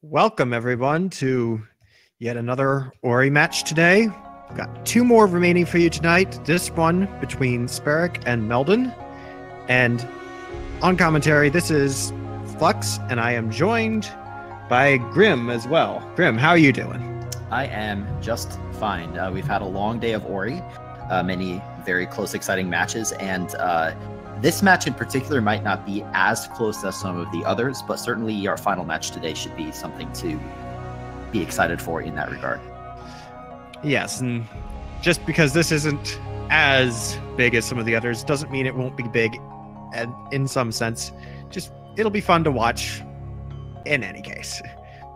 Welcome, everyone, to yet another Ori match today. We've got two more remaining for you tonight. This one between TheSparik and Meldon. And on commentary, this is Flux, and I am joined by Grim as well. Grim, how are you doing? I am just fine. We've had a long day of Ori, many very close, exciting matches, and this match in particular might not be as close as some of the others, but certainly our final match today should be something to be excited for in that regard. Yes, and just because this isn't as big as some of the others doesn't mean it won't be big, and in some sense. Just it'll be fun to watch in any case.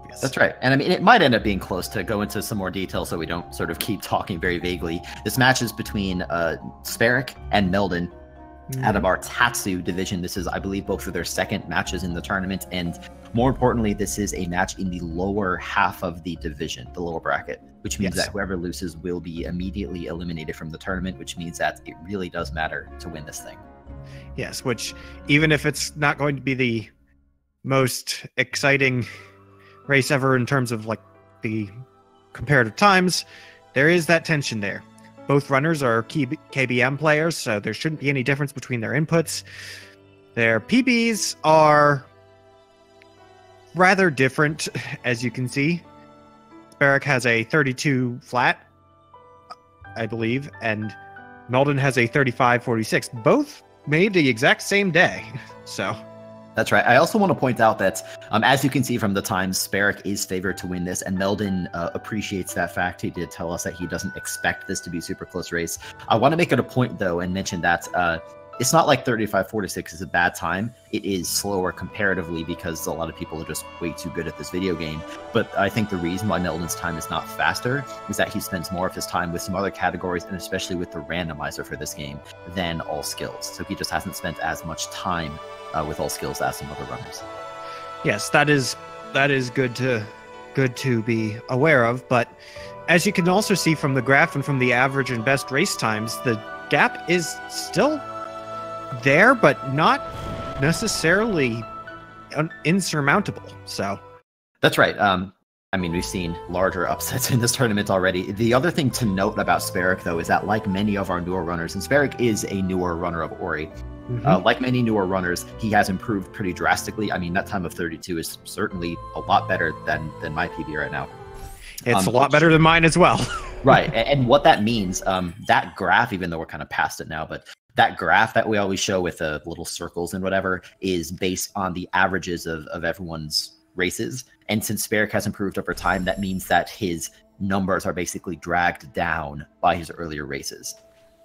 Yes. That's right. And I mean, it might end up being close. To go into some more detail so we don't sort of keep talking very vaguely. This match is between TheSparik and Meldon. Out of our Tatsu division. This is, I believe, both of their second matches in the tournament, and more importantly, this is a match in the lower half of the division, the lower bracket, which means that whoever loses will be immediately eliminated from the tournament, which means that it really does matter to win this thing. Yes, which even if it's not going to be the most exciting race ever in terms of like the comparative times, there is that tension there. Both runners are KBM players, so there shouldn't be any difference between their inputs. Their PBs are rather different, as you can see. TheSparik has a 32 flat, I believe, and Meldon has a 35-46. Both made the exact same day, so... That's right. I also want to point out that, as you can see from the times, TheSparik is favored to win this, and Meldon appreciates that fact. He did tell us that he doesn't expect this to be a super close race. I want to make it a point, though, and mention that it's not like 35-46 is a bad time. It is slower comparatively because a lot of people are just way too good at this video game. But I think the reason why Meldon's time is not faster is that he spends more of his time with some other categories, and especially with the randomizer for this game, than all skills. So he just hasn't spent as much time with all skills as some other runners. Yes, that is good to be aware of. But as you can also see from the graph and from the average and best race times, the gap is still there, but not necessarily insurmountable. So that's right. I mean, we've seen larger upsets in this tournament already. The other thing to note about TheSparik, though, is that like many of our newer runners, and TheSparik is a newer runner of Ori, like many newer runners, he has improved pretty drastically. I mean, that time of 32 is certainly a lot better than my PB right now. It's a lot better than mine as well. Right. And what that means, that graph, even though we're kind of past it now, but that graph that we always show with the little circles and whatever is based on the averages of everyone's races. And since TheSparik has improved over time, that means that his numbers are basically dragged down by his earlier races.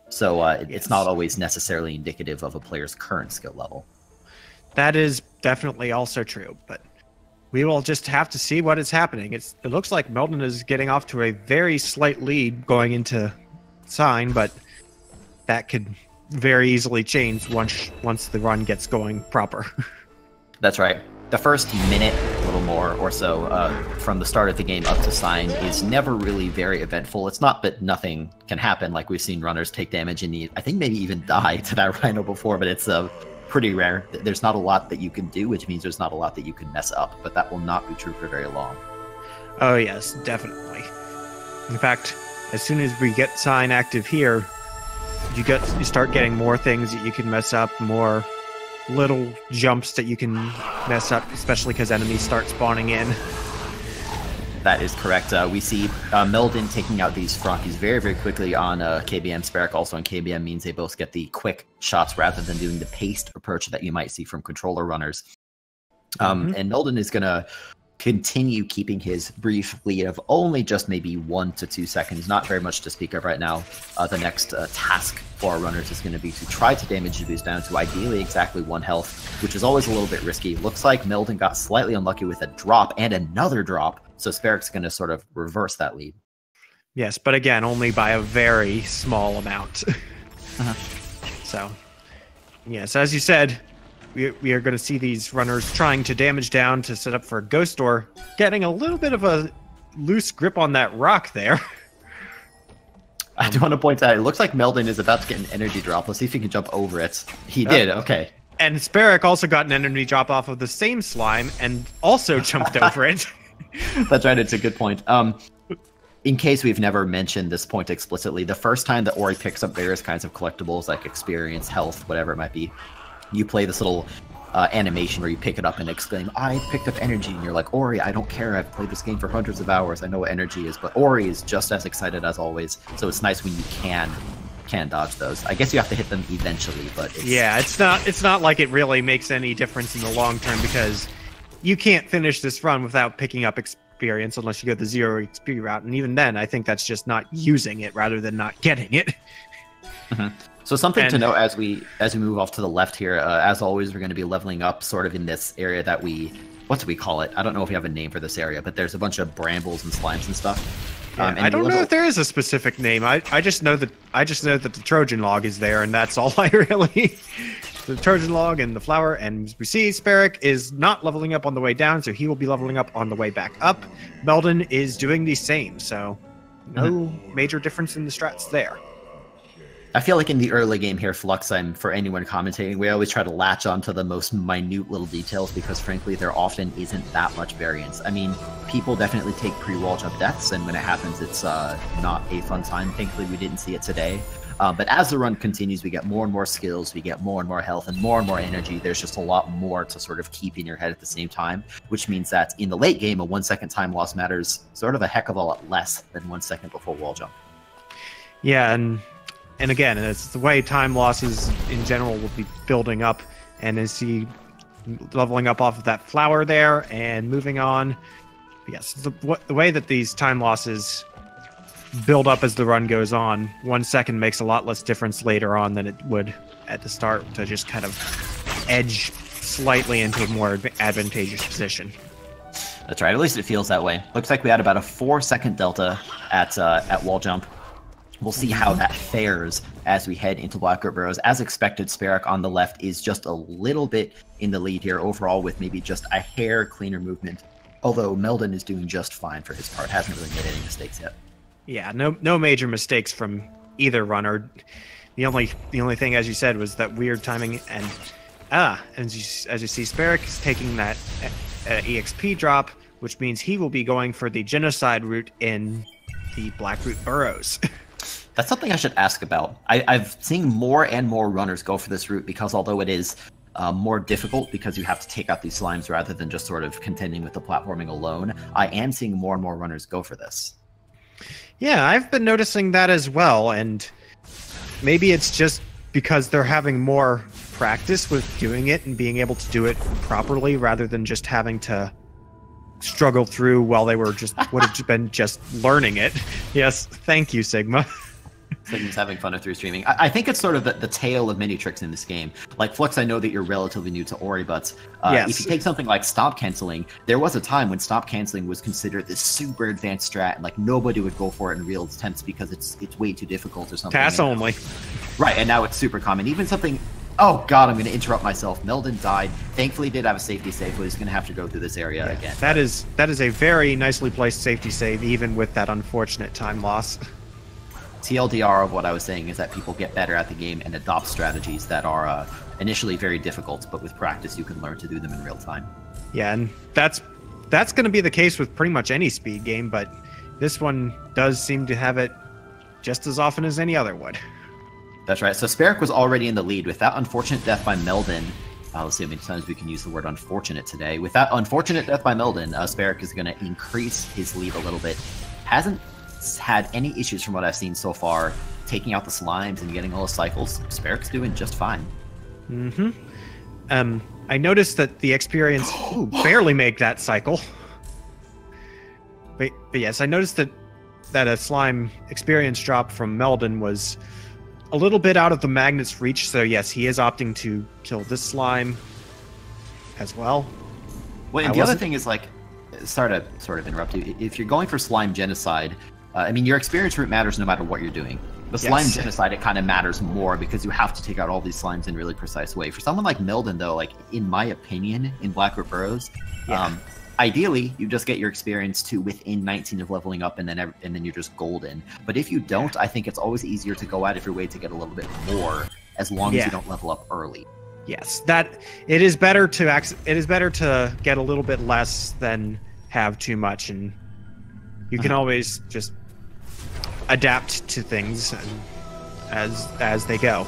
So it's not always necessarily indicative of a player's current skill level. That is definitely also true, but we will just have to see what is happening. It looks like Meldon is getting off to a very slight lead going into Sign, but that could very easily change once the run gets going proper. That's right. The first minute, a little more or so, from the start of the game up to Sign is never really very eventful. It's not that nothing can happen, like we've seen runners take damage and I think maybe even die to that Rhino before, but it's pretty rare. There's not a lot that you can do, which means there's not a lot that you can mess up, but that will not be true for very long. Oh yes, definitely. In fact, as soon as we get Sign active here, you start getting more things that you can mess up, more little jumps that you can mess up, especially because enemies start spawning in. That is correct. We see Meldon taking out these Frankies very, very quickly on KBM. TheSparik also on KBM means they both get the quick shots rather than doing the paced approach that you might see from controller runners. And Meldon is going to continue keeping his brief lead of only just maybe 1 to 2 seconds. Not very much to speak of right now. The next task for our runners is going to be to try to damage the boost down to ideally exactly 1 health, which is always a little bit risky. Looks like Meldon got slightly unlucky with a drop and another drop, so TheSparik's going to sort of reverse that lead. Yes, but again, only by a very small amount. So, yes, as you said, we are going to see these runners trying to damage down to set up for a Ghost Door, getting a little bit of a loose grip on that rock there. I do want to point out, it looks like Meldon is about to get an energy drop. Let's see if he can jump over it. He did, okay. And TheSparik also got an energy drop off of the same slime and also jumped over it. That's right. It's a good point. In case we've never mentioned this point explicitly, the first time that Ori picks up various kinds of collectibles like experience, health, whatever it might be, you play this little animation where you pick it up and exclaim, I picked up energy, and you're like, Ori, I don't care, I've played this game for hundreds of hours, I know what energy is, but Ori is just as excited as always, so it's nice when you can dodge those. I guess you have to hit them eventually, but it's not like it really makes any difference in the long term, because you can't finish this run without picking up experience unless you go the 0 XP route, and even then I think that's just not using it rather than not getting it. So something to note as we move off to the left here, as always, we're going to be leveling up sort of in this area that what do we call it? I don't know if we have a name for this area, but there's a bunch of brambles and slimes and stuff. And I don't know if there is a specific name. I just know that the Trojan log is there, and that's all I really. The Trojan log and the flower, and we see TheSparik is not leveling up on the way down, so he will be leveling up on the way back up. Meldon is doing the same, so no major difference in the strats there. I feel like in the early game here, Flux, for anyone commentating, we always try to latch on to the most minute little details because, frankly, there often isn't that much variance. I mean, people definitely take pre-wall jump deaths, and when it happens, it's not a fun time. Thankfully, we didn't see it today. But as the run continues, we get more and more skills, we get more and more health, and more energy. There's just a lot more to sort of keep in your head at the same time, which means that in the late game, a 1 second time loss matters sort of a heck of a lot less than 1 second before wall jump. Yeah, and again, it's the way time losses in general will be building up, and as he leveling up off of that flower there and moving on. Yes, the way that these time losses build up as the run goes on, 1 second makes a lot less difference later on than it would at the start, to just kind of edge slightly into a more advantageous position. That's right, at least it feels that way. Looks like we had about a 4 second delta at wall jump. We'll see how that fares as we head into Blackroot Burrows. As expected, TheSparik on the left is just a little bit in the lead here overall, with maybe just a hair cleaner movement. Although Meldon is doing just fine for his part, hasn't really made any mistakes yet. Yeah, no major mistakes from either runner. The only thing, as you said, was that weird timing, and as you see, TheSparik is taking that EXP drop, which means he will be going for the genocide route in the Blackroot Burrows. That's something I should ask about. I've seen more and more runners go for this route because although it is more difficult because you have to take out these slimes rather than just sort of contending with the platforming alone, I am seeing more and more runners go for this. Yeah, I've been noticing that as well, and maybe it's just because they're having more practice with doing it and being able to do it properly rather than just having to struggle through while they would have been just learning it. Yes, thank you, Sigma. Sigma's having fun through streaming. I think it's sort of the tale of many tricks in this game. Like, Flux, I know that you're relatively new to Ori, but yes. If you take something like stop canceling, there was a time when stop canceling was considered this super advanced strat, and like nobody would go for it in real attempts because it's way too difficult or something. Pass only. Right, and now it's super common. Even something... Oh god, I'm going to interrupt myself. Meldon died. Thankfully, did have a safety save, but he's going to have to go through this area again. That is a very nicely placed safety save, even with that unfortunate time loss. TLDR of what I was saying is that people get better at the game and adopt strategies that are initially very difficult, but with practice you can learn to do them in real time. Yeah, and that's going to be the case with pretty much any speed game, but this one does seem to have it just as often as any other would. That's right. So TheSparik was already in the lead with that unfortunate death by Meldon. Let's see how many times we can use the word unfortunate today. With that unfortunate death by Meldon, TheSparik is going to increase his lead a little bit. Hasn't had any issues from what I've seen so far, taking out the slimes and getting all the cycles. TheSparik's doing just fine. I noticed that the experience barely make that cycle. But yes, I noticed that a slime experience drop from Meldon was a little bit out of the magnet's reach, so yes, he is opting to kill this slime as well. Well, and the other thing is, like, sorry to sort of interrupt you, if you're going for slime genocide, I mean, your experience route matters no matter what you're doing. The slime genocide, it kind of matters more because you have to take out all these slimes in a really precise way. For someone like Meldon, though, like, in my opinion, in Blackroot Burrows, ideally, you just get your experience to within 19 of leveling up, and then you're just golden. But if you don't, I think it's always easier to go out of your way to get a little bit more, as long as you don't level up early. Yes, it is better to get a little bit less than have too much, and you can always just adapt to things as they go.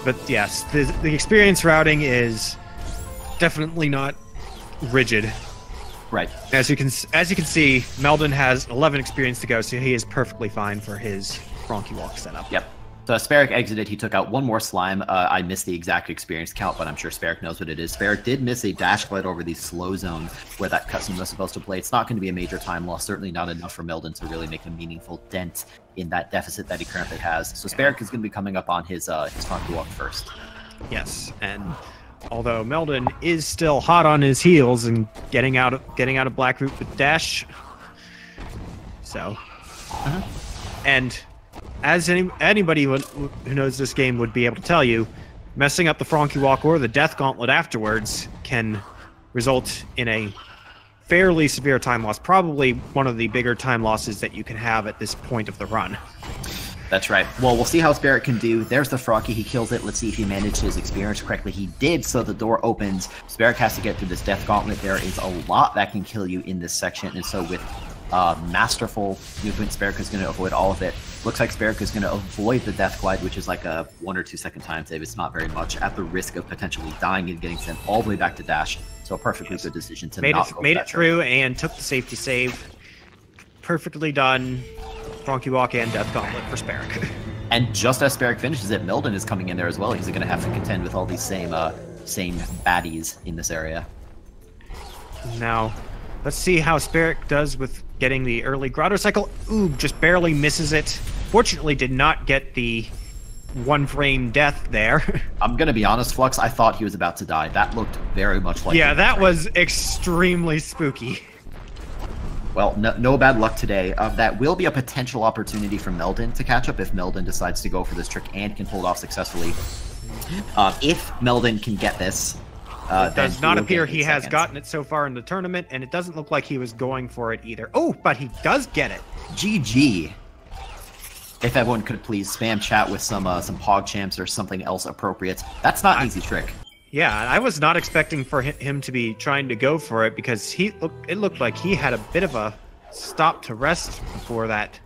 But yes, the experience routing is definitely not rigid. Right. As you can see, Meldon has 11 experience to go, so he is perfectly fine for his Frankie Walk setup. Yep. So SpaRik exited, he took out one more slime. I missed the exact experience count, but I'm sure SpaRik knows what it is. SpaRik did miss a dash glide over the slow zone where that cutscene was supposed to play. It's not going to be a major time loss, certainly not enough for Meldon to really make a meaningful dent in that deficit that he currently has. So SpaRik is going to be coming up on his Frankie Walk first. Yes, and although Meldon is still hot on his heels and getting out of Black Root with dash, so and as anybody who knows this game would be able to tell you, messing up the Frankie Walk or the Death Gauntlet afterwards can result in a fairly severe time loss, probably one of the bigger time losses that you can have at this point of the run. That's right. Well, we'll see how SpaRik can do. There's the Frankie. He kills it. Let's see if he managed his experience correctly. He did, so the door opens. SpaRik has to get through this Death Gauntlet. There is a lot that can kill you in this section, and so with masterful movement, SpaRik is going to avoid all of it. Looks like SpaRik is going to avoid the Death Glide, which is like a 1 or 2 second time save. It's not very much, at the risk of potentially dying and getting sent all the way back to dash. So a perfectly good decision to made it through and took the safety save. Perfectly done. Frankie Walk and Death Gauntlet for SpaRik. And just as SpaRik finishes it, Meldon is coming in there as well. He's going to have to contend with all these same baddies in this area. Now, let's see how SpaRik does with getting the early Grotto Cycle. Ooh, just barely misses it. Fortunately, did not get the 1-frame death there. I'm going to be honest, Flux, I thought he was about to die. That looked very much like... Yeah, that was extremely spooky. Well, no bad luck today. That will be a potential opportunity for Meldon to catch up if Meldon decides to go for this trick and can pull it off successfully. If Meldon can get this... it does not appear he has gotten it so far in the tournament, and it doesn't look like he was going for it either. Oh, but he does get it. GG. If everyone could please spam chat with some PogChamps or something else appropriate. That's not an easy trick. Yeah, I was not expecting for him to be trying to go for it, because it looked like he had a bit of a stop to rest before that.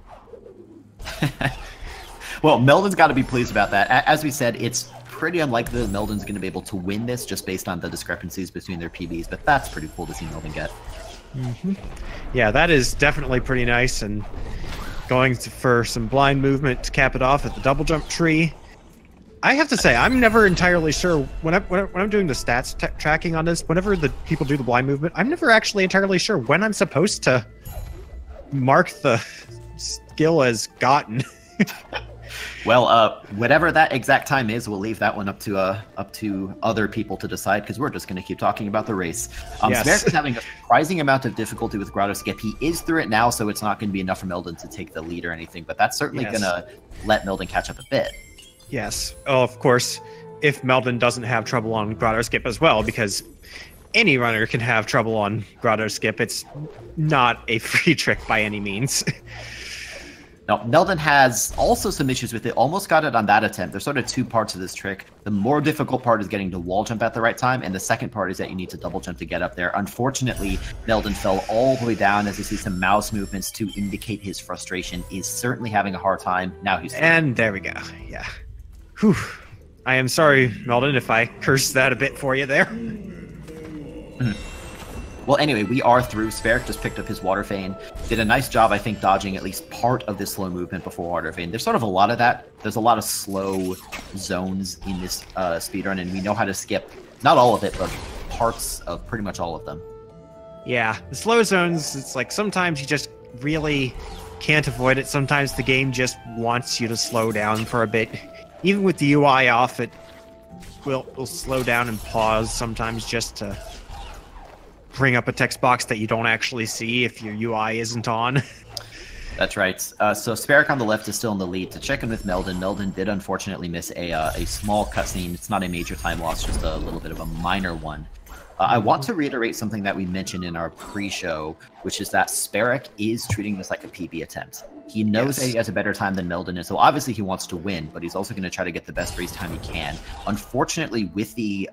Well, Meldon's got to be pleased about that. As we said, it's pretty unlikely that Meldon's going to be able to win this just based on the discrepancies between their PBs, but that's pretty cool to see Meldon get. Yeah, that is definitely pretty nice, and going for some blind movement to cap it off at the double jump tree. I have to say, I'm never entirely sure when I'm doing the stats tracking on this. Whenever the people do the blind movement, I'm never actually entirely sure when I'm supposed to mark the skill as gotten. Well, whatever that exact time is, we'll leave that one up to other people to decide, because we're just going to keep talking about the race. Yes. SpaRik is having a surprising amount of difficulty with Grotto Skip. He is through it now, so it's not going to be enough for Meldon to take the lead or anything, but that's certainly going to let Meldon catch up a bit. Yes. Oh, of course, if Meldon doesn't have trouble on Grotto Skip as well, because any runner can have trouble on Grotto Skip. It's not a free trick by any means. Now, Meldon has also some issues with it. Almost got it on that attempt. There's sort of two parts of this trick. The more difficult part is getting to wall jump at the right time, and the second part is that you need to double jump to get up there. Unfortunately, Meldon fell all the way down, as you see some mouse movements to indicate his frustration. Is certainly having a hard time. Now he's... And there we go. Yeah. Whew. I am sorry, Meldon, if I cursed that a bit for you there. Well, anyway, we are through. SpaRik just picked up his Water Vein. Did a nice job, I think, dodging at least part of this slow movement before Water Vein. There's sort of a lot of that. There's a lot of slow zones in this speedrun, and we know how to skip, not all of it, but parts of pretty much all of them. Yeah, the slow zones, it's like sometimes you just really can't avoid it. Sometimes the game just wants you to slow down for a bit. Even with the UI off, it will slow down and pause sometimes just to bring up a text box that you don't actually see if your UI isn't on. That's right. So SpaRik on the left is still in the lead. To check in with Meldon, Meldon did unfortunately miss a small cutscene. It's not a major time loss, just a little bit of a minor one. I want to reiterate something that we mentioned in our pre-show, which is that SpaRik is treating this like a PB attempt. He knows that he has a better time than Meldon is, so obviously he wants to win, but he's also going to try to get the best race time he can. Unfortunately, with the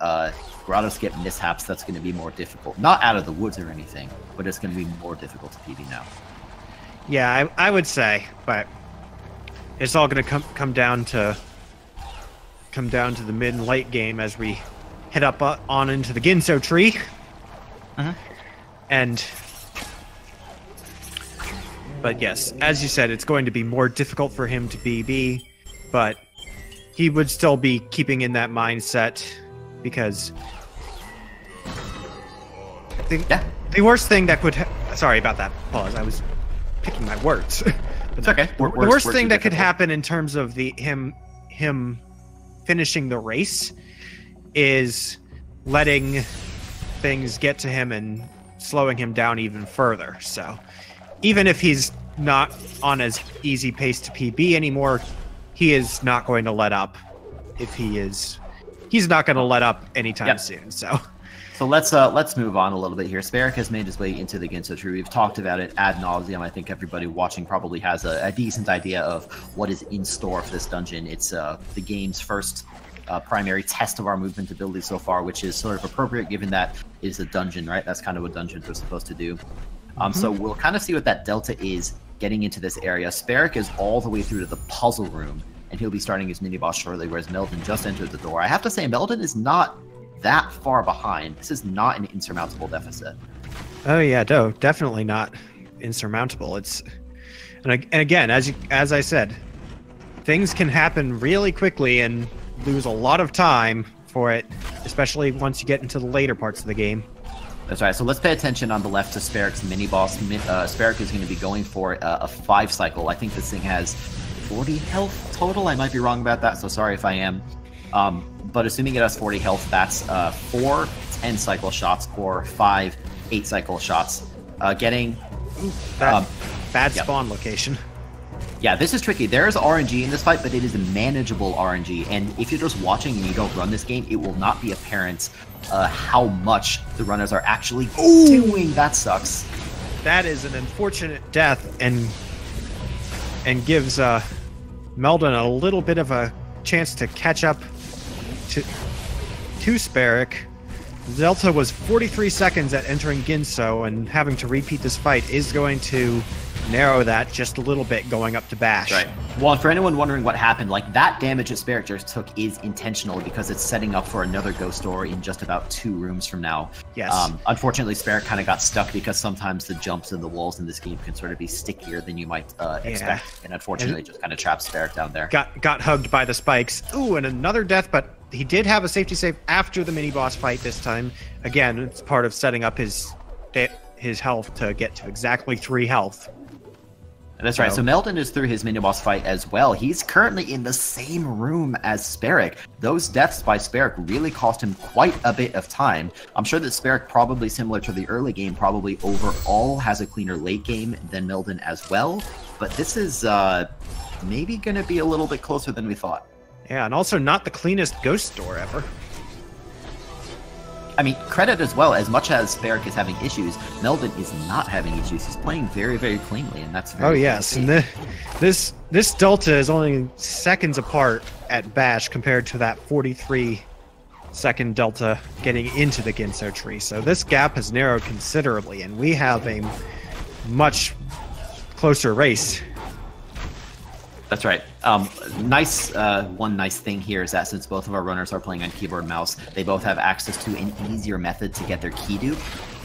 grotto skip mishaps, that's going to be more difficult. Not out of the woods or anything, but it's going to be more difficult to PB now. Yeah, I would say, but it's all going to come down to the mid and late game as we head up on into the Ginso tree, But yes, as you said, it's going to be more difficult for him to BB, but he would still be keeping in that mindset because the worst thing that could sorry about that pause. I was picking my words. It's okay. The worst thing that could happen in terms of him finishing the race is letting things get to him and slowing him down even further. So even if he's not on as easy pace to PB anymore, he is not going to let up. He's not going to let up anytime soon. So let's move on a little bit here. SpaRik has made his way into the Ginso tree. We've talked about it ad nauseum. I think everybody watching probably has a decent idea of what is in store for this dungeon. It's the game's first primary test of our movement ability so far, which is sort of appropriate given that it is a dungeon, right? That's kind of what dungeons are supposed to do. So we'll kind of see what that delta is getting into this area. SpaRik is all the way through to the puzzle room, and he'll be starting his mini-boss shortly, whereas Meldon just entered the door. I have to say, Meldon is not that far behind. This is not an insurmountable deficit. Oh yeah, no, definitely not insurmountable. And again, as I said, things can happen really quickly and lose a lot of time for it, especially once you get into the later parts of the game. That's right. So let's pay attention on the left to SpaRik's mini-boss. SpaRik is going to be going for a 5 cycle. I think this thing has 40 health total. I might be wrong about that, so sorry if I am. But assuming it has 40 health, that's 4 10 cycle shots or 5 8 cycle shots. Getting bad spawn location. Yeah, this is tricky. There is RNG in this fight, but it is a manageable RNG. And if you're just watching and you don't run this game, it will not be apparent how much the runners are actually doing. That sucks. That is an unfortunate death and gives Meldon a little bit of a chance to catch up to SpaRik. Delta was 43 seconds at entering Ginso, and having to repeat this fight is going to narrow that just a little bit going up to Bash. Right. Well, for anyone wondering what happened, like that damage that SpaRik just took is intentional because it's setting up for another ghost door in just about 2 rooms from now. Yes. Unfortunately, SpaRik kind of got stuck because sometimes the jumps and the walls in this game can sort of be stickier than you might expect, and unfortunately just kind of trapped SpaRik down there. Got hugged by the spikes. Ooh, and another death, but he did have a safety save after the mini-boss fight this time. Again, it's part of setting up his health to get to exactly 3 health. That's right. So Meldon is through his mini-boss fight as well. He's currently in the same room as SpaRik. Those deaths by SpaRik really cost him quite a bit of time. I'm sure that SpaRik, probably similar to the early game, probably overall has a cleaner late game than Meldon as well. But this is maybe going to be a little bit closer than we thought. Yeah, and also not the cleanest ghost door ever. I mean, credit as well, as much as SpaRik is having issues, Meldon is not having issues. He's playing very, very cleanly, and that's very yes, and this delta is only seconds apart at Bash compared to that 43-second delta getting into the Ginso tree. So this gap has narrowed considerably, and we have a much closer race. That's right. One nice thing here is that since both of our runners are playing on keyboard and mouse, they both have access to an easier method to get their key dupe.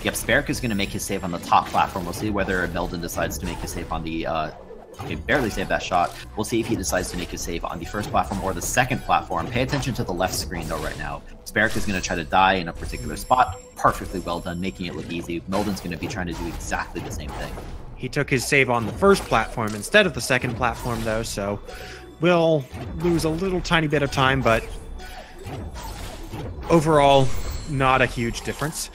Yep, SpaRik is going to make his save on the top platform. We'll see whether Meldon decides to make his save on the... okay, barely saved that shot. We'll see if he decides to make his save on the first platform or the second platform. Pay attention to the left screen, though, right now. SpaRik is going to try to die in a particular spot. Perfectly well done, making it look easy. Meldon's going to be trying to do exactly the same thing. He took his save on the first platform instead of the second platform, though, so we'll lose a little tiny bit of time, but overall, not a huge difference.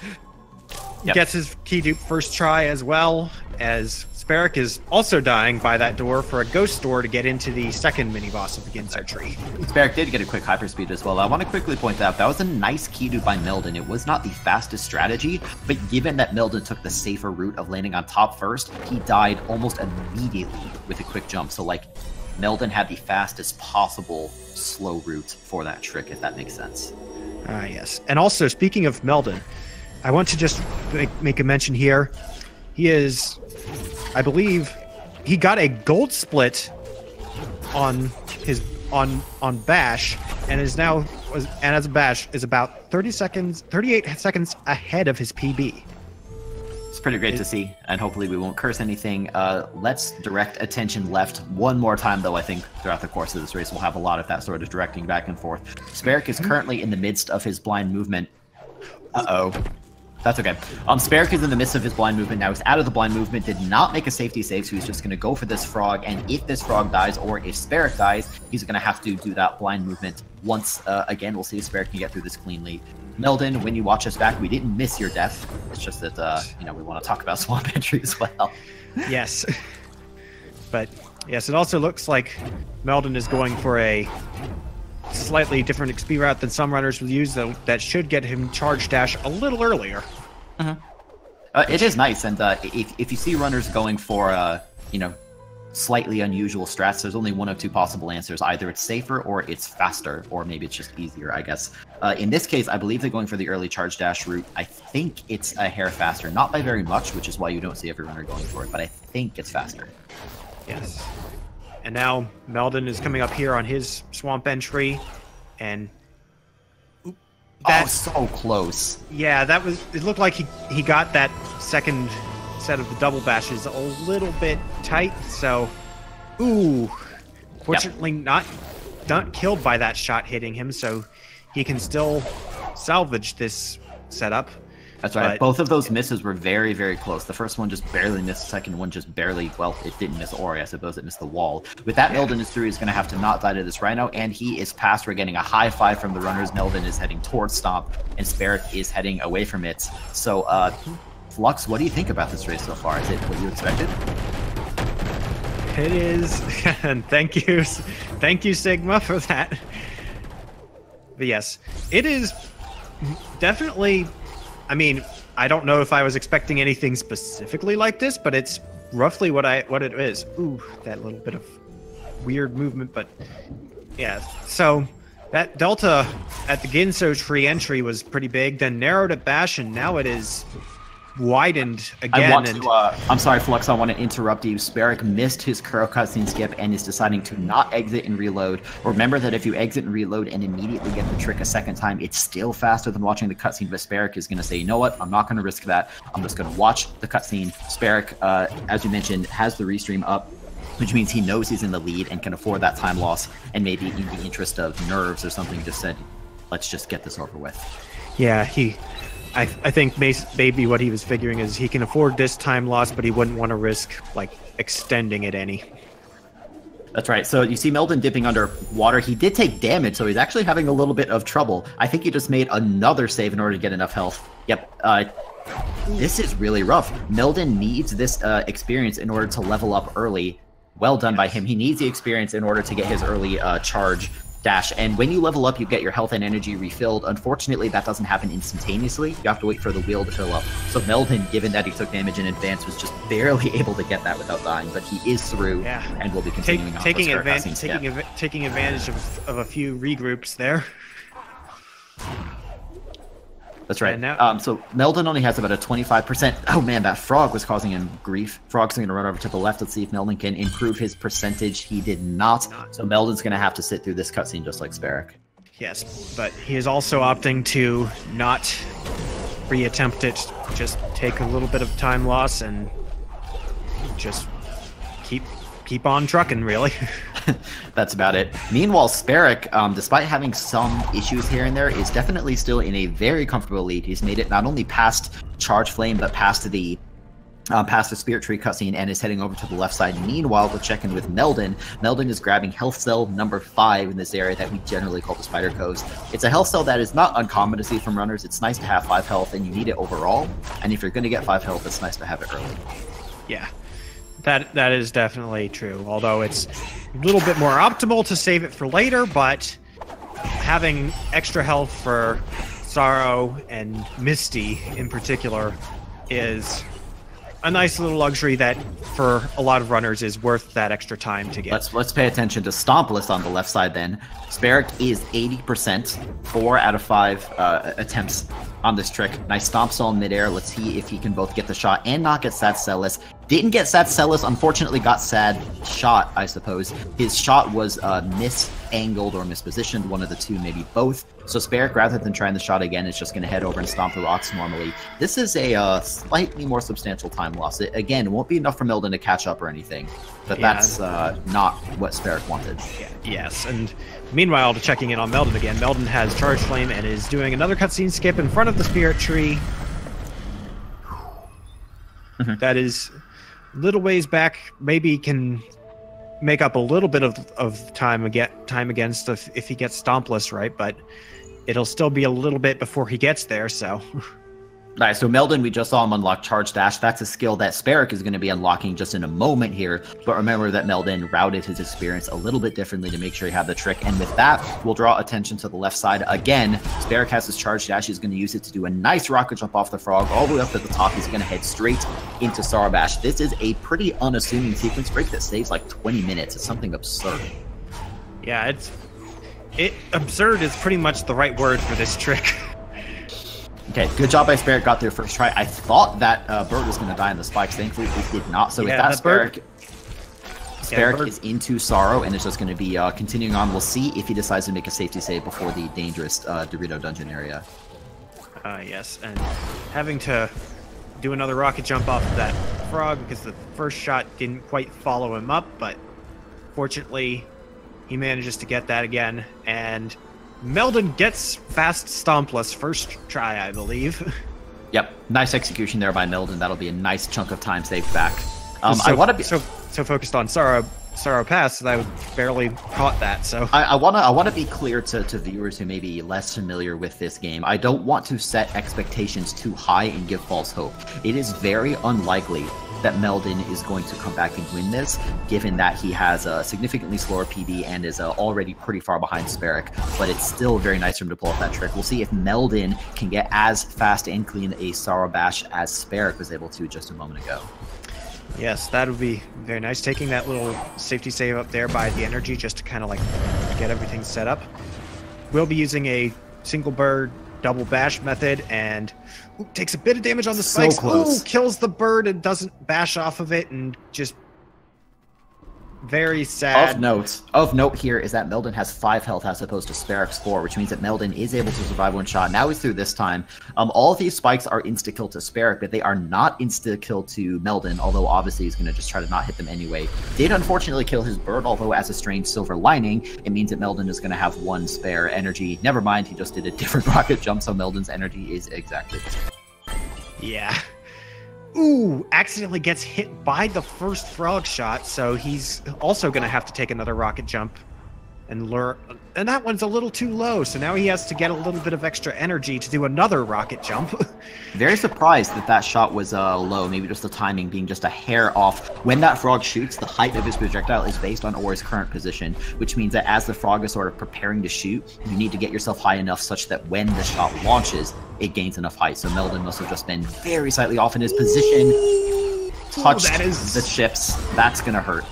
gets his key dupe first try as well, as TheSparik is also dying by that door for a ghost door to get into the second mini-boss of the Ginso tree. TheSparik did get a quick hyperspeed as well. I want to quickly point out that was a nice key dupe by Meldon. It was not the fastest strategy, but given that Meldon took the safer route of landing on top first, he died almost immediately with a quick jump. So, like, Meldon had the fastest possible slow route for that trick, if that makes sense. Yes. And also, speaking of Meldon, I want to just make a mention here. He is, I believe, he got a gold split on his on Bash, and is now as a Bash is about 38 seconds ahead of his PB. It's pretty great to see, and hopefully we won't curse anything. Let's direct attention left one more time, though. I think throughout the course of this race, we'll have a lot of that sort of directing back and forth. TheSparik is currently in the midst of his blind movement. Uh-oh. That's okay. TheSparik is in the midst of his blind movement now. He's out of the blind movement, did not make a safety save, so he's just going to go for this frog. And if this frog dies, or if TheSparik dies, he's going to have to do that blind movement once again. We'll see if TheSparik can get through this cleanly. Meldon, when you watch us back, we didn't miss your death. It's just that, you know, we want to talk about swamp entry as well. Yes. But, yes, it also looks like Meldon is going for a slightly different XP route than some runners will use, though, that should get him charge dash a little earlier. It is nice, and if you see runners going for, you know, slightly unusual strats, there's only one of two possible answers. Either it's safer or it's faster, or maybe it's just easier, I guess. In this case, I believe they're going for the early charge dash route. I think it's a hair faster, not by very much, which is why you don't see every runner going for it, but I think it's faster. Yes. And now Meldon is coming up here on his swamp entry, and that's so close. Yeah, that was. It looked like he got that second set of the double bashes a little bit tight. So, fortunately not killed by that shot hitting him, so he can still salvage this setup. That's right. But both of those misses were very, very close. The first one just barely missed. The second one just barely, well, it didn't miss Ori. I suppose it missed the wall. With that, Meldon is through. He's going to have to not die to this Rhino, and he is past. We're getting a high five from the runners. Meldon is heading towards Stomp, and TheSparik is heading away from it. So, Flux, what do you think about this race so far? Is it what you expected? It is, and thank you, Sigma, for that. But yes, it is definitely. I mean, I don't know if I was expecting anything specifically like this, but it's roughly what it is. Ooh, that little bit of weird movement, but yeah. So that delta at the Ginso tree entry was pretty big, then narrowed at Bash, and now it is widened again. I'm sorry, Flux, I want to interrupt you. TheSparik missed his Kuro cutscene skip and is deciding to not exit and reload. Remember that if you exit and reload and immediately get the trick a second time, it's still faster than watching the cutscene, but TheSparik is going to say, you know what, I'm not going to risk that. I'm just going to watch the cutscene. TheSparik, as you mentioned, has the restream up, which means he knows he's in the lead and can afford that time loss, and maybe in the interest of nerves or something, just said, let's just get this over with. Yeah, I think maybe what he was figuring is he can afford this time loss, but he wouldn't want to risk, like, extending it any. That's right. So you see Meldon dipping under water. He did take damage, so he's actually having a little bit of trouble. I think he just made another save in order to get enough health. Yep. This is really rough. Meldon needs this experience in order to level up early. Well done by him. He needs the experience in order to get his early charge dash, and when you level up, you get your health and energy refilled. Unfortunately, that doesn't happen instantaneously. You have to wait for the wheel to fill up. So Meldon, given that he took damage in advance, was just barely able to get that without dying, but he is through, and will be continuing on. Taking advantage of a few regroups there. That's right. So Meldon only has about a 25%. Oh man, that frog was causing him grief. Frog's going to run over to the left. Let's see if Meldon can improve his percentage. He did not. So Meldon's going to have to sit through this cutscene just like TheSparik. Yes, but he is also opting to not re-attempt it. Just take a little bit of time loss and just keep on trucking, really. That's about it. Meanwhile, TheSparik, despite having some issues here and there, is definitely still in a very comfortable lead. He's made it not only past Charge Flame, but past the past the Spirit Tree cutscene and is heading over to the left side. Meanwhile, we'll check in with Meldon. Meldon is grabbing health cell number 5 in this area that we generally call the Spider Coast. It's a health cell that is not uncommon to see from runners. It's nice to have 5 health, and you need it overall. And if you're going to get 5 health, it's nice to have it early. Yeah, that is definitely true. Although it's a little bit more optimal to save it for later, but having extra health for Sorrow and Misty in particular is a nice little luxury that for a lot of runners is worth that extra time to get. Let's pay attention to Stompless on the left side then. TheSparik is 80%, 4 out of 5 attempts on this trick. Nice stomp cell in midair. Let's see if he can both get the shot and not get Sad Celis. Didn't get Sad Celis, unfortunately got Sad shot, I suppose. His shot was misangled or mispositioned, one of the two, maybe both. So TheSparik, rather than trying the shot again, is just going to head over and stomp the rocks normally. This is a slightly more substantial time loss. It, again, won't be enough for Meldon to catch up or anything, but that's not what TheSparik wanted. Yeah, yes, and meanwhile, checking in on Meldon again, Meldon has Charge Flame and is doing another cutscene skip in front of the Spirit Tree. That is little ways back, maybe can make up a little bit of time against if he gets Stompless right, but it'll still be a little bit before he gets there, so... Alright, so Meldon, we just saw him unlock Charge Dash. That's a skill that TheSparik is going to be unlocking just in a moment here, but remember that Meldon routed his experience a little bit differently to make sure he had the trick, and with that, we'll draw attention to the left side again. TheSparik has his Charge Dash. He's going to use it to do a nice rocket jump off the frog all the way up to the top. He's going to head straight into Sorrow Bash. This is a pretty unassuming sequence break that saves like 20 minutes. It's something absurd. Yeah, absurd is pretty much the right word for this trick. Okay, good job by TheSparik, got there first try. I thought that bird was going to die in the spikes. Thankfully, it did not. So with that, TheSparik is into Sorrow, and it's just going to be continuing on. We'll see if he decides to make a safety save before the dangerous Dorito dungeon area. Yes, and having to do another rocket jump off of that frog because the first shot didn't quite follow him up, but fortunately, he manages to get that again, and Meldon gets fast Stompless first try, I believe. Yep, nice execution there by Meldon. That'll be a nice chunk of time saved back. I want to be so focused on Sorrow Pass that I barely caught that. So I want to be clear to viewers who may be less familiar with this game. I don't want to set expectations too high and give false hope. It is very unlikely that Meldon is going to come back and win this, given that he has a significantly slower PB and is already pretty far behind TheSparik, but it's still very nice for him to pull off that trick. We'll see if Meldon can get as fast and clean a Sorrow Bash as TheSparik was able to just a moment ago. Yes, that would be very nice. Taking that little safety save up there by the energy just to kind of like get everything set up. We'll be using a single bird double bash method and takes a bit of damage on the spikes. So close. Kills the bird and doesn't bash off of it, and just very sad. Of note here is that Meldon has 5 health as opposed to TheSparik's 4, which means that Meldon is able to survive one shot. Now he's through this time. All of these spikes are insta-kill to TheSparik, but they are not insta-kill to Meldon, although obviously he's going to just try to not hit them anyway. Did unfortunately kill his bird, although as a strange silver lining, it means that Meldon is going to have 1 spare energy. Never mind, he just did a different rocket jump, so Meldon's energy is exactly the same. Yeah. Ooh, accidentally gets hit by the first frog shot, so he's also going to have to take another rocket jump and lure. And that one's a little too low, so now he has to get a little bit of extra energy to do another rocket jump. Very surprised that that shot was low, maybe just the timing being just a hair off. When that frog shoots, the height of his projectile is based on Or's current position, which means that as the frog is sort of preparing to shoot, you need to get yourself high enough such that when the shot launches, it gains enough height. So Meldon must have just been very slightly off in his position, touched the chips. That's going to hurt.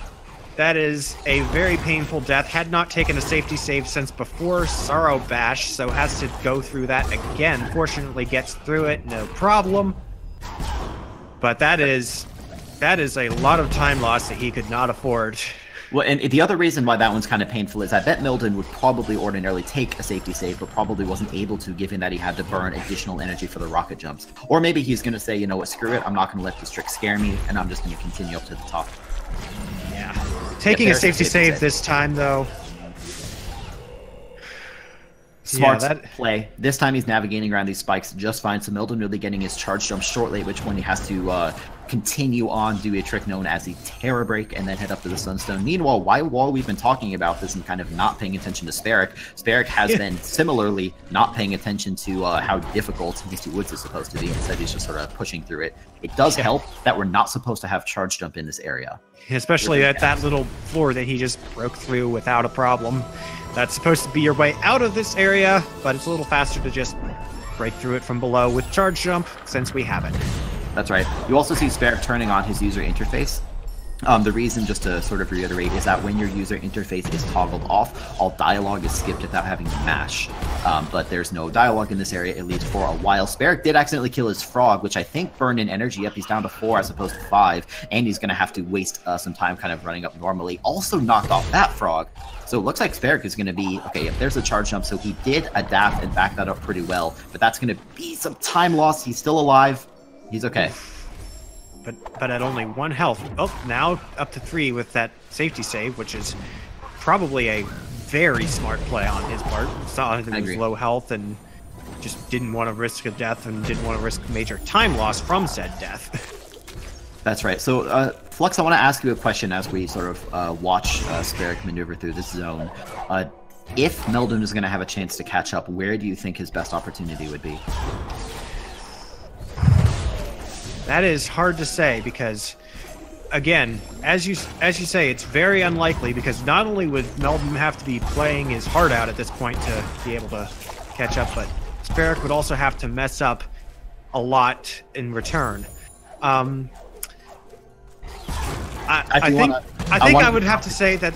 That is a very painful death. Had not taken a safety save since before Sorrow Bash, so has to go through that again. Fortunately gets through it, no problem. But that is a lot of time loss that he could not afford. Well, and the other reason why that one's kind of painful is I bet Meldon would probably ordinarily take a safety save, but probably wasn't able to, given that he had to burn additional energy for the rocket jumps. Or maybe he's going to say, you know what, screw it, I'm not going to let this trick scare me, and I'm just going to continue up to the top. Yeah. Taking a safety save this time, though. Smart play. This time he's navigating around these spikes just fine, so Meldon really getting his charge jump short late, which one he has to continue on, do a trick known as the Terror Break, and then head up to the Sunstone. Meanwhile, while we've been talking about this and kind of not paying attention to TheSparik has been similarly not paying attention to how difficult Misty Woods is supposed to be. Instead, he's just sort of pushing through it. It does help that we're not supposed to have charge jump in this area. Especially at that little floor that he just broke through without a problem. That's supposed to be your way out of this area, but it's a little faster to just break through it from below with charge jump, since we have it. That's right. You also see TheSparik turning on his user interface. The reason, just to sort of reiterate, is that when your user interface is toggled off, all dialogue is skipped without having to mash. But there's no dialogue in this area, at least for a while. TheSparik did accidentally kill his frog, which I think burned in energy. Yep, he's down to 4 as opposed to 5, and he's going to have to waste some time kind of running up normally. Also knocked off that frog. So it looks like TheSparik is going to be, okay, if there's a charge jump, so he did adapt and back that up pretty well, but that's going to be some time loss. He's still alive. He's okay. But at only 1 health. Oh, now up to 3 with that safety save, which is probably a very smart play on his part. Saw that he was low health and just didn't want to risk a death and didn't want to risk major time loss from said death. That's right. So, Flux, I want to ask you a question as we sort of watch TheSparik maneuver through this zone. If Meldon is going to have a chance to catch up, where do you think his best opportunity would be? That is hard to say because, again, as you say, it's very unlikely because not only would Meldon have to be playing his heart out at this point to be able to catch up, but TheSparik would also have to mess up a lot in return. I think I would have to say that.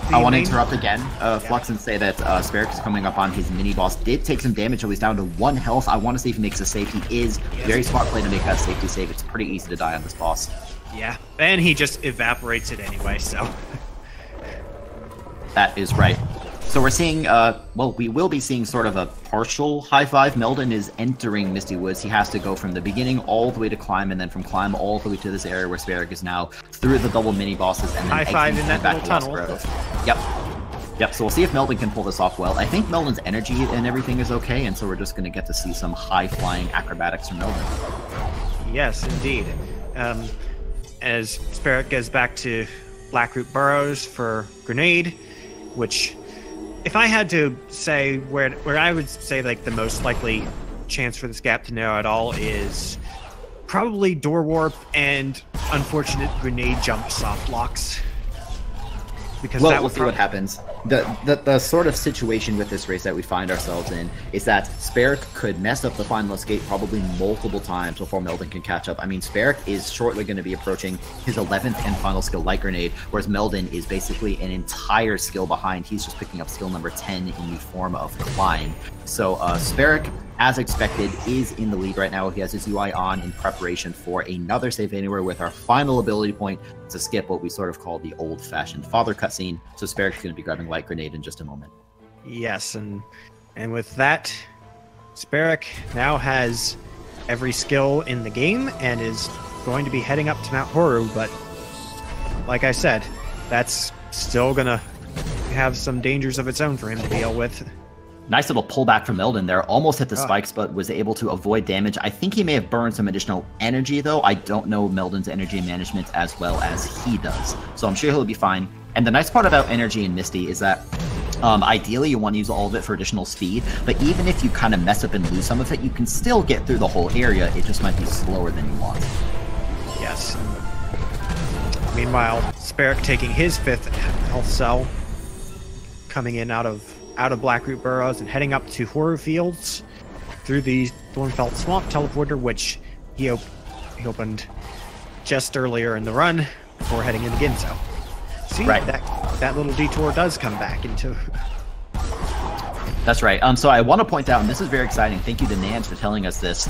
I want to interrupt again, Flux, and say that TheSparik is coming up on his mini-boss. Did take some damage, so he's down to 1 health. I want to see if he makes a save. He is. Very smart play to make that safety save. It's pretty easy to die on this boss. Yeah, and he just evaporates it anyway, so. That is right. So we're seeing, well, we will be seeing sort of a partial high five. Meldon is entering Misty Woods. He has to go from the beginning all the way to climb, and then from climb all the way to this area where TheSparik is now through the double mini bosses and then high five in that little tunnel. Yep. So we'll see if Meldon can pull this off well. I think Meldon's energy and everything is okay, and so we're just going to get to see some high flying acrobatics from Meldon. Yes, indeed. As TheSparik goes back to Blackroot Burrows for grenade, which, if I had to say where I would say like the most likely chance for this gap to narrow at all is probably door warp and unfortunate grenade jump soft locks. Because well, we'll see what happens. The sort of situation with this race that we find ourselves in is that TheSparik could mess up the final escape probably multiple times before Meldon can catch up. I mean, TheSparik is shortly going to be approaching his 11th and final skill, Light Grenade, whereas Meldon is basically an entire skill behind. He's just picking up skill number 10 in the form of Climb. So TheSparik, as expected, is in the lead right now. He has his UI on in preparation for another Save Anywhere with our final ability point to skip what we sort of call the old-fashioned father cutscene. So TheSparik is going to be grabbing Light Grenade in just a moment. Yes, and with that, TheSparik now has every skill in the game and is going to be heading up to Mount Horu, but like I said, that's still going to have some dangers of its own for him to deal with. Nice little pullback from Meldon there. Almost hit the spikes, but was able to avoid damage. I think he may have burned some additional energy, though. I don't know Meldon's energy management as well as he does. So I'm sure he'll be fine. And the nice part about energy in Misty is that ideally you want to use all of it for additional speed, but even if you kind of mess up and lose some of it, you can still get through the whole area. It just might be slower than you want. Yes. Meanwhile, TheSparik taking his 5th health cell, coming in out of Blackroot Burrows and heading up to Horu Fields through the Thornfelt Swamp teleporter, which he opened just earlier in the run before heading in again. So, see, right. that little detour does come back into. That's right. So I want to point out, and this is very exciting, thank you to Nance for telling us this,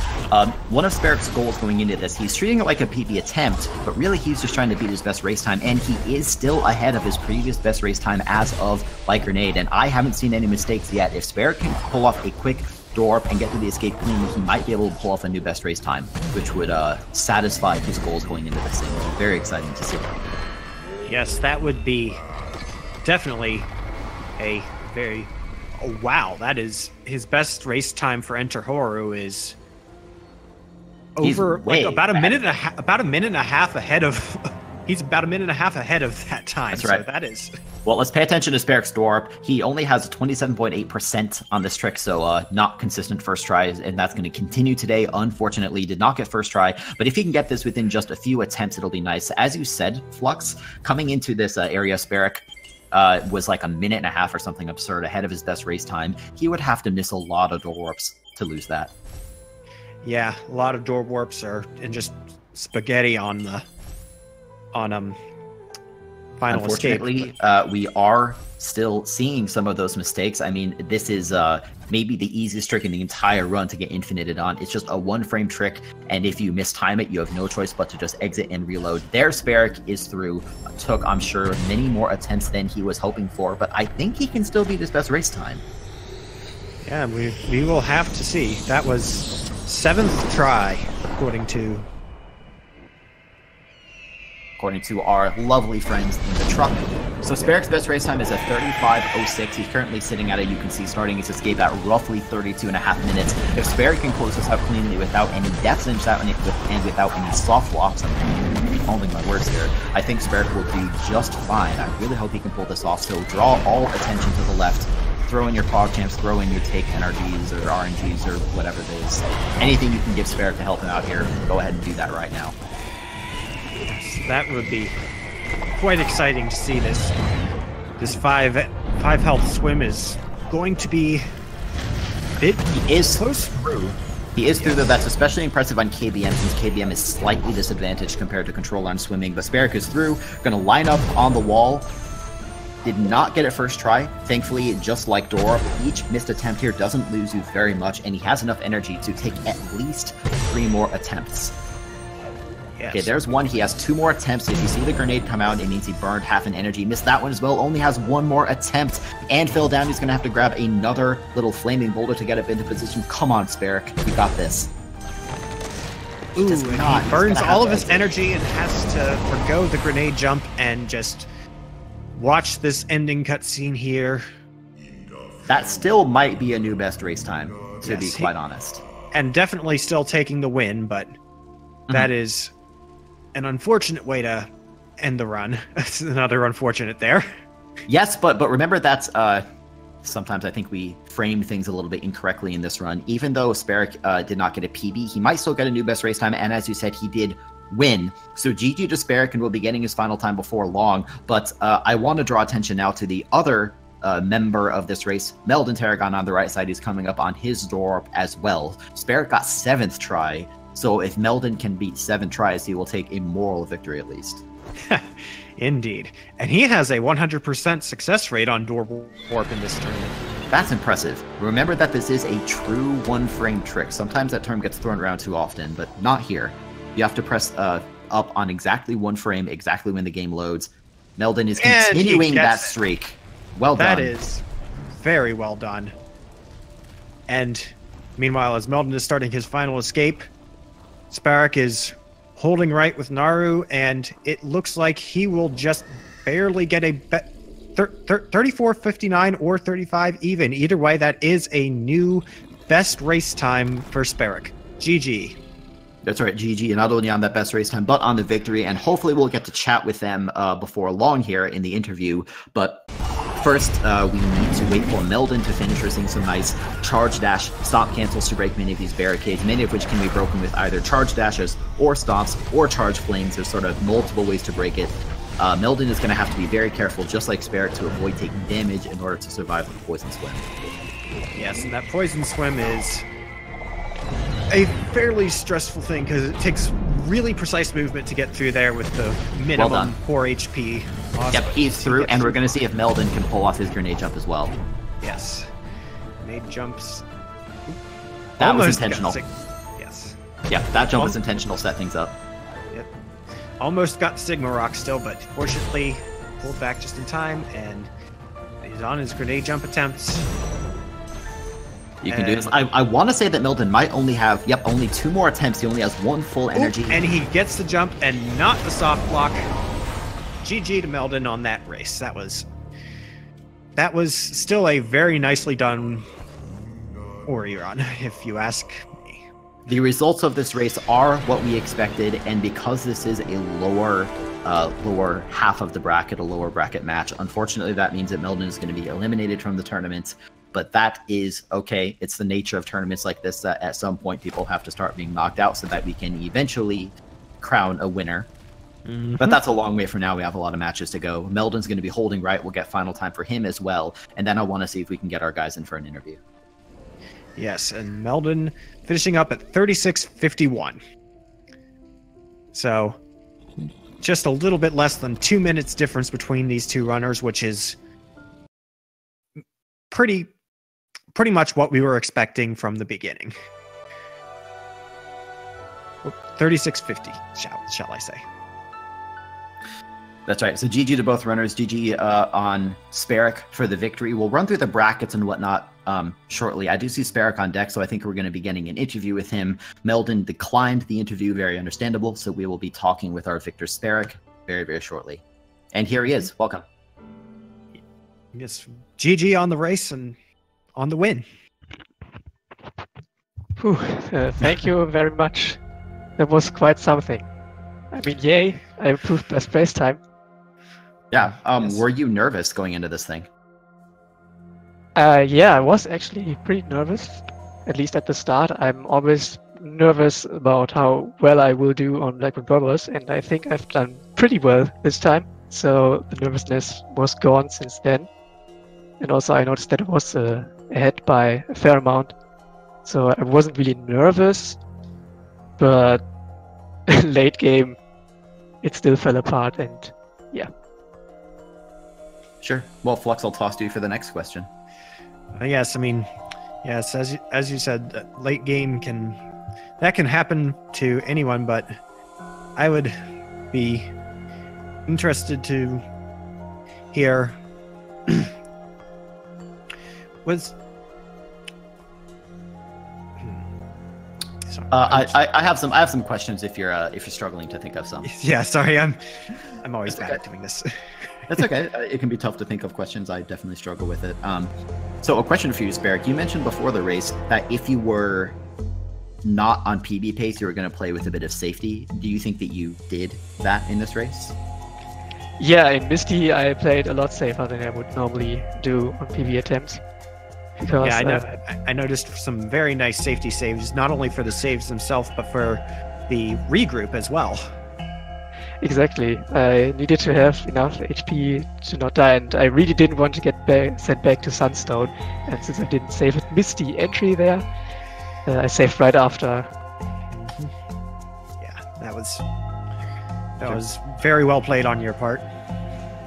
one of TheSparik's goals going into this, he's treating it like a PB attempt, but really he's just trying to beat his best race time, and he is still ahead of his previous best race time as of Light Grenade, and I haven't seen any mistakes yet. If TheSparik can pull off a quick door and get to the escape cleanly, he might be able to pull off a new best race time, which would satisfy his goals going into this thing. Very exciting to see. Yes, that would be definitely a very... Oh, wow, that is his best race time for Enter Horu is over like about a minute and a half ahead of. He's about a minute and a half ahead of that time. That's right. So that is. Well, let's pay attention to SpaRik's door. He only has 27.8% on this trick, so not consistent first try, and that's going to continue today. Unfortunately, did not get first try, but if he can get this within just a few attempts, it'll be nice. As you said, Flux, coming into this area, SpaRik was like a minute and a half or something absurd ahead of his best race time. He would have to miss a lot of door warps to lose that. Yeah, a lot of door warps and just spaghetti on the final Unfortunately, escape. We are still seeing some of those mistakes. I mean, this is maybe the easiest trick in the entire run to get infinited on. It's just a one-frame trick, and if you mistime it, you have no choice but to just exit and reload. There, SpaRik is through. Took, I'm sure, many more attempts than he was hoping for, but I think he can still beat his best race time. Yeah, we will have to see. That was 7th try, according to our lovely friends in the truck. So SpaRik's best race time is a 35.06. He's currently sitting at you can see, starting his escape at roughly 32.5 minutes. If SpaRik can close this out cleanly without any deaths and without any soft locks, I'm holding my words here, I think SpaRik will do just fine. I really hope he can pull this off. So draw all attention to the left. Throw in your PogChamps, throw in your take NRGs or RNGs or whatever it is. Anything you can give SpaRik to help him out here, go ahead and do that right now. That would be quite exciting to see this. This five health swim is going to be. He is close through. He is through, though. That's especially impressive on KBM, since KBM is slightly disadvantaged compared to Control on swimming. But SpaRik is through. Going to line up on the wall. Did not get it first try. Thankfully, just like Dora, each missed attempt here doesn't lose you very much, and he has enough energy to take at least 3 more attempts. Yes. Okay, there's one. He has 2 more attempts. If you see the grenade come out, it means he burned half an energy. Missed that one as well. Only has 1 more attempt and fell down. He's going to have to grab another little flaming boulder to get up into position. Come on, SpaRik. We got this. Ooh, he burns all of his energy and has to forgo the grenade jump and just watch this ending cutscene here. That still might be a new best race time, to be quite honest. And definitely still taking the win, but that is an unfortunate way to end the run. That's another unfortunate there. Yes, but remember that's sometimes I think we frame things a little bit incorrectly in this run. Even though SpaRik did not get a PB, he might still get a new best race time, and as you said, he did win. So GG to SpaRik, and will be getting his final time before long. But I want to draw attention now to the other member of this race, MeldonTaragon on the right side. He's coming up on his door as well. SpaRik got 7th try. So if Meldon can beat 7 tries, he will take a moral victory at least. Indeed. And he has a 100% success rate on door warp in this tournament. That's impressive. Remember that this is a true one-frame trick. Sometimes that term gets thrown around too often, but not here. You have to press up on exactly 1 frame, exactly when the game loads. Meldon is continuing that streak. Well done. That is very well done. And meanwhile, as Meldon is starting his final escape, SpaRik is holding right with Naru, and it looks like he will just barely get a 34.59 or 35 even. Either way, that is a new best race time for SpaRik. GG. That's right, GG, not only on that best race time, but on the victory, and hopefully we'll get to chat with them before long here in the interview. But first, we need to wait for Meldon to finish racing some nice charge dash stomp cancels to break many of these barricades, many of which can be broken with either charge dashes or stomps or charge flames. There's sort of multiple ways to break it. Meldon is going to have to be very careful, just like SpaRik, to avoid taking damage in order to survive the poison swim. Yes, and that poison swim is a fairly stressful thing because it takes really precise movement to get through there with the minimum 4 HP. Yep, he's through, and we're going to see if Meldon can pull off his grenade jump as well. Yes. Grenade jumps. That was intentional. Yes. Yeah, that jump was intentional, set things up. Yep. Almost got Sigma Rock still, but fortunately pulled back just in time, and he's on his grenade jump attempts. You can do this. I want to say that Meldon might only have, only 2 more attempts. He only has 1 full energy. And he gets the jump and not the soft block. GG to Meldon on that race. That was still a very nicely done Orion, if you ask me. The results of this race are what we expected, and because this is a lower half of the bracket, a lower bracket match, unfortunately that means that Meldon is going to be eliminated from the tournament. But that is okay. It's the nature of tournaments like this that at some point people have to start being knocked out so that we can eventually crown a winner. But that's a long way from now. We have a lot of matches to go. Meldon's going to be holding right. We'll get final time for him as well. And then I want to see if we can get our guys in for an interview. Yes, and Meldon finishing up at 36:51. So just a little bit less than 2 minutes difference between these two runners, which is pretty much what we were expecting from the beginning. 36:50, shall I say. That's right. So GG to both runners. GG on TheSparik for the victory. We'll run through the brackets and whatnot shortly. I do see TheSparik on deck, so I think we're going to be getting an interview with him. Meldon declined the interview, very understandable. So we will be talking with our victor TheSparik very, very shortly. And here he is. Welcome. Yes, GG on the race and on the win. Thank you very much. That was quite something. I mean, yay, I improved best race time. Yeah. Yes. Were you nervous going into this thing? Yeah, I was actually pretty nervous, at least at the start. I'm always nervous about how well I will do on Black Brothers, and I think I've done pretty well this time. So the nervousness was gone since then. And also I noticed that I was ahead by a fair amount. So I wasn't really nervous, but late game, it still fell apart, and yeah. Sure. Well, Flux, I'll toss to you for the next question. Yes, I mean, yes, as you said, late game can happen to anyone, but I would be interested to hear was. Sorry, I have some questions if you're struggling to think of some. Yeah, sorry, I'm always bad at doing this. That's okay. It can be tough to think of questions. I definitely struggle with it. So a question for you, TheSparik. You mentioned before the race that if you were not on PB pace, you were going to play with a bit of safety. Do you think that you did that in this race? Yeah, in Misty, I played a lot safer than I would normally do on PB attempts. Because, yeah, I noticed some very nice safety saves, not only for the saves themselves, but for the regroup as well. Exactly. I needed to have enough HP to not die, and I really didn't want to get sent back to Sunstone. And since I didn't save at Misty entry there, I saved right after. Yeah, that was very well played on your part.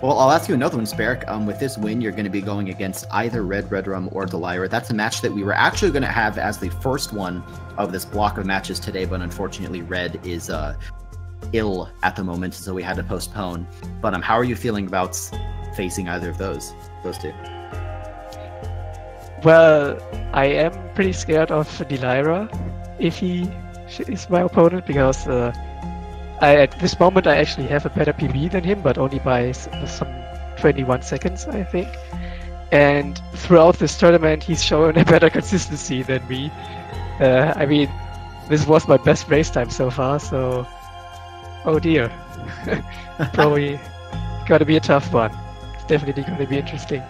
Well, I'll ask you another one, TheSparik. With this win, you're going to be going against either Redrum or Delilah. That's a match that we were actually going to have as the first one of this block of matches today, but unfortunately Red is ill at the moment, so we had to postpone. But how are you feeling about facing either of those two? Well, I am pretty scared of Delilah if he is my opponent, because at this moment I actually have a better PB than him, but only by some 21 seconds, I think. And throughout this tournament, he's shown a better consistency than me. I mean, this was my best race time so far, so oh dear. Probably gonna be a tough one. It's definitely gonna be interesting.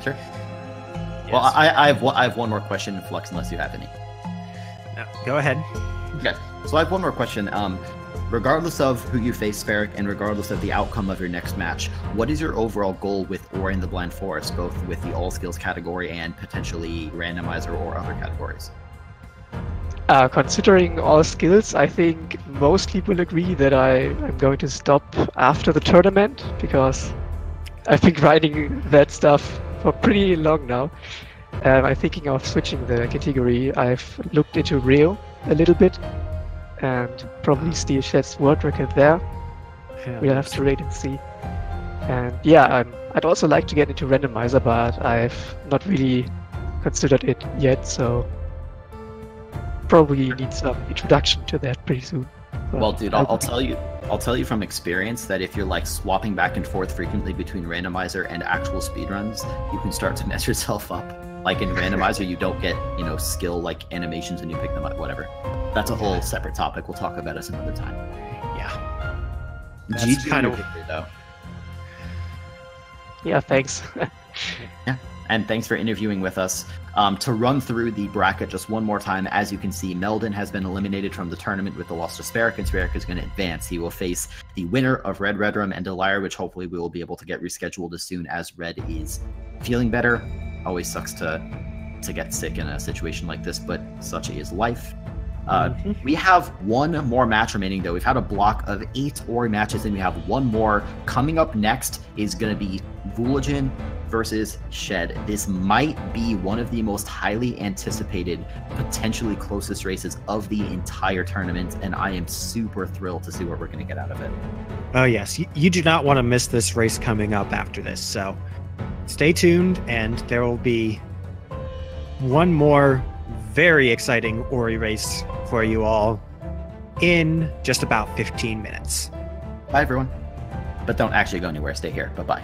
Sure. Yes. Well, I have one more question, Flux, unless you have any. No, go ahead. Okay. So I have one more question. Regardless of who you face, TheSparik, and regardless of the outcome of your next match, what is your overall goal with Ori and the Blind Forest, both with the all skills category and potentially randomizer or other categories? Considering all skills, I think most people agree that I'm going to stop after the tournament, because I've been grinding that stuff for pretty long now. I'm thinking of switching the category. I've looked into Rio a little bit, and probably Steel Shed's world record there. Yeah, We'll have to wait and see. And yeah, I'd also like to get into randomizer, but I've not really considered it yet, so probably need some introduction to that pretty soon. But well, dude, I'll tell you from experience that if you're like swapping back and forth frequently between randomizer and actual speedruns, you can start to mess yourself up. Like in randomizer, you don't get, skill like animations and you pick them up, whatever. that's a whole separate topic we'll talk about at some other time. Yeah. GG kind of- victory, though. Yeah, thanks. Yeah, and thanks for interviewing with us. To run through the bracket just one more time, as you can see, Meldon has been eliminated from the tournament with the loss to TheSparik, and TheSparik is going to advance. He will face the winner of Red Redrum and Delire, which hopefully we will be able to get rescheduled as soon as Red is feeling better. Always sucks to get sick in a situation like this, but such is life. We have one more match remaining, though. We've had a block of 8 Ori matches, and we have one more. Coming up next is going to be Vooligan versus Shed. This might be one of the most highly anticipated, potentially closest races of the entire tournament, and I am super thrilled to see what we're going to get out of it. Oh, yes. You do not want to miss this race coming up after this, so stay tuned, and there will be one more very exciting Ori race for you all in just about 15 minutes. Bye, everyone. But don't actually go anywhere. Stay here. Bye-bye.